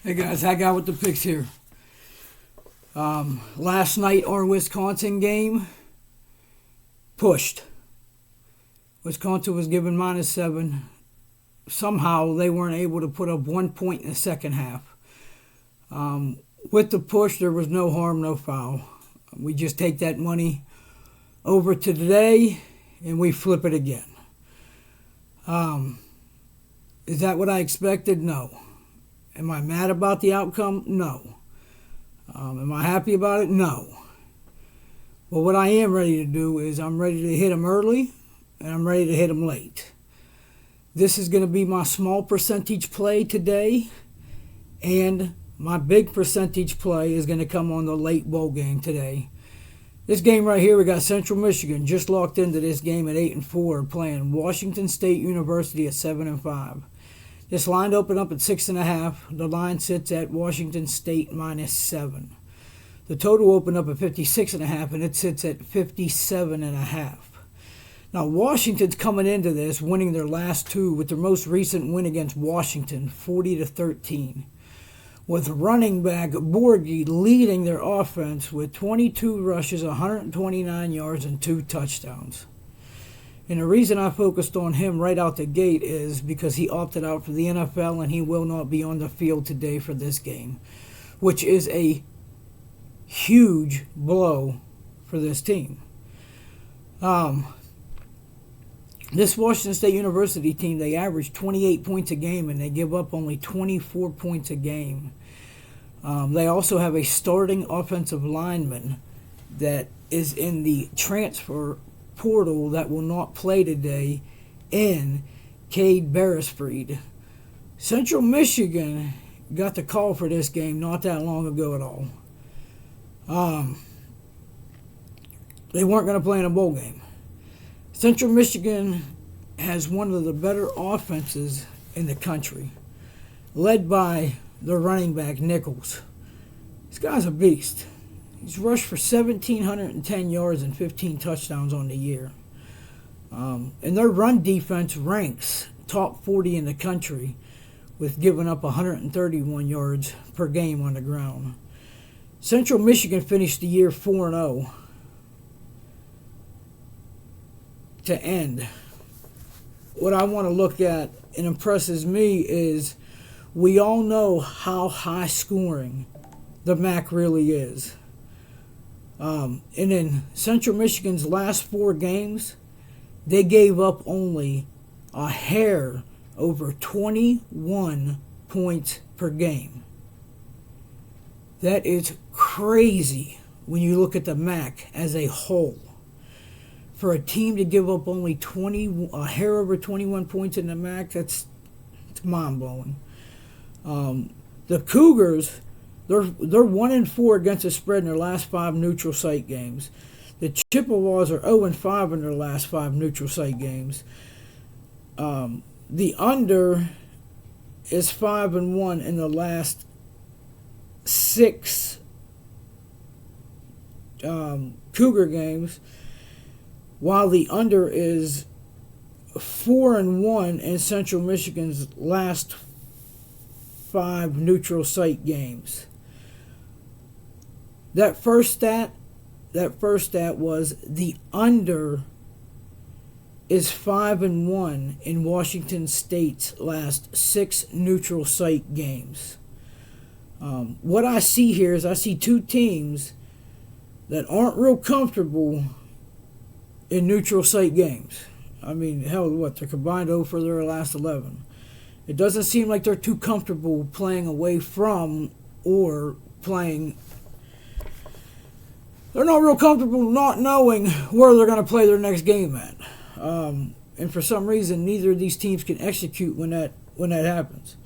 Hey guys, I got with the picks here. Last night, our Wisconsin game pushed. Wisconsin was given -7. Somehow they weren't able to put up 1 point in the second half. With the push, there was no harm, no foul. We just take that money over to today and we flip it again. Is that what I expected? No. Am I mad about the outcome? No. Am I happy about it? No. But what I am ready to do is I'm ready to hit them early and I'm ready to hit them late. This is going to be my small percentage play today, and my big percentage play is going to come on the late bowl game today. This game right here, we got Central Michigan just locked into this game at 8-4, playing Washington State University at 7-5. This line opened up at 6.5. The line sits at Washington State -7. The total opened up at 56.5, and it sits at 57.5. Now, Washington's coming into this winning their last two, with their most recent win against Washington, 40-13. With running back Borghi leading their offense with 22 rushes, 129 yards, and 2 touchdowns. And the reason I focused on him right out the gate is because he opted out for the NFL and he will not be on the field today for this game, which is a huge blow for this team. This Washington State University team, they average 28 points a game and they give up only 24 points a game. They also have a starting offensive lineman that is in the transfer portal that will not play today in Cade Beresford. Central Michigan got the call for this game not that long ago at all. They weren't going to play in a bowl game. Central Michigan has one of the better offenses in the country, led by their running back, Nichols. This guy's a beast. He's rushed for 1,710 yards and 15 touchdowns on the year. And their run defense ranks top 40 in the country, with giving up 131 yards per game on the ground. Central Michigan finished the year 4-0. To end, what I want to look at and impresses me is we all know how high scoring the MAC really is. And in Central Michigan's last 4 games, they gave up only a hair over 21 points per game. That is crazy when you look at the MAC as a whole. For a team to give up only a hair over 21 points in the MAC, it's mind-blowing. The Cougars, they're 1-4 against the spread in their last 5 neutral site games. The Chippewas are 0-5 in their last 5 neutral site games. The under is 5-1 in the last 6 Cougar games, while the under is 4-1 in Central Michigan's last 5 neutral site games. That first stat was the under is 5-1 in Washington State's last 6 neutral site games. What I see here is I see 2 teams that aren't real comfortable in neutral site games. I mean, hell, they're combined 0 for their last 11. It doesn't seem like they're too comfortable playing away from or playing. They're not real comfortable not knowing where they're going to play their next game at. And for some reason, neither of these teams can execute when that happens.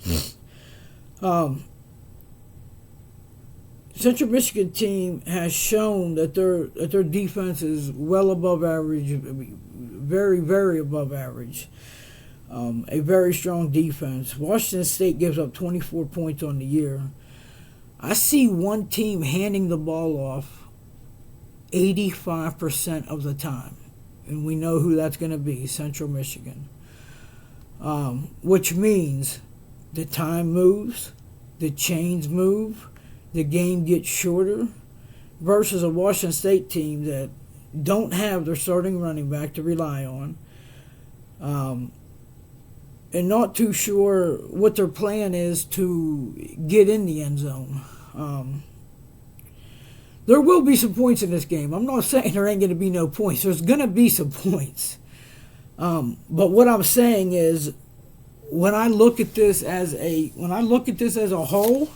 Central Michigan team has shown that their defense is well above average, very, very above average. A very strong defense. Washington State gives up 24 points on the year. I see one team handing the ball off 85% of the time, and we know who that's going to be, Central Michigan. Which means the time moves, the chains move, the game gets shorter, versus a Washington State team that don't have their starting running back to rely on, and not too sure what their plan is to get in the end zone. There will be some points in this game. I'm not saying there ain't going to be no points. There's going to be some points. But what I'm saying is, when I look at this as a whole,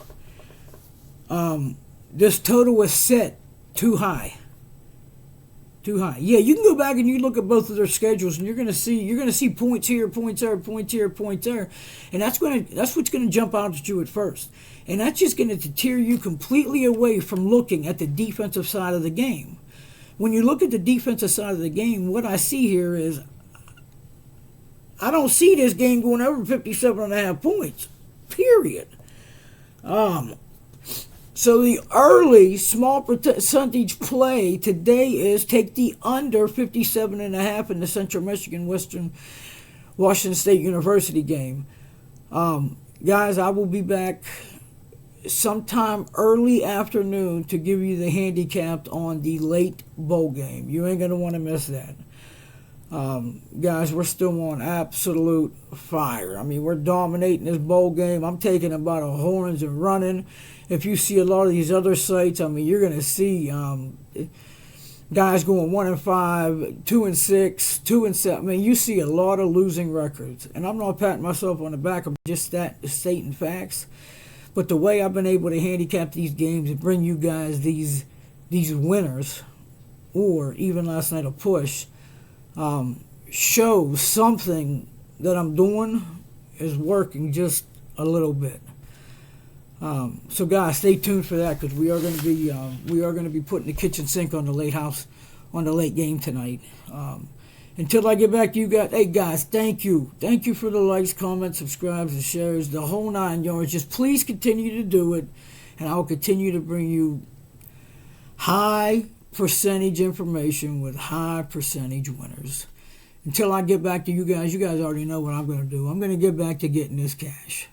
this total is set too high. Too high. Yeah, you can go back and you look at both of their schedules, and you're gonna see points here, points there, points here, points there, and that's what's gonna jump out at you at first, and that's just gonna deter you completely away from looking at the defensive side of the game. When you look at the defensive side of the game, what I see here is I don't see this game going over 57.5 points. Period. So the early small percentage play today is take the under 57.5 in the Central Michigan Washington State University game. Guys, I will be back sometime early afternoon to give you the handicapped on the late bowl game. You ain't going to want to miss that. Guys, we're still on absolute fire. I mean, we're dominating this bowl game. I'm taking them by the horns and running. If you see a lot of these other sites, I mean, you're going to see guys going 1-5, 2-6, 2-7. I mean, you see a lot of losing records. And I'm not patting myself on the back. I'm just stating facts. But the way I've been able to handicap these games and bring you guys these winners, or even last night a push, shows something that I'm doing is working just a little bit. So guys, stay tuned for that, because we are going to be putting the kitchen sink on the late game tonight. Until I get back to you guys, hey guys, thank you for the likes, comments, subscribes, and shares, the whole 9 yards. Just please continue to do it, and I'll continue to bring you high percentage information with high percentage winners. Until I get back to you guys already know what I'm going to do. I'm going to get back to getting this cash.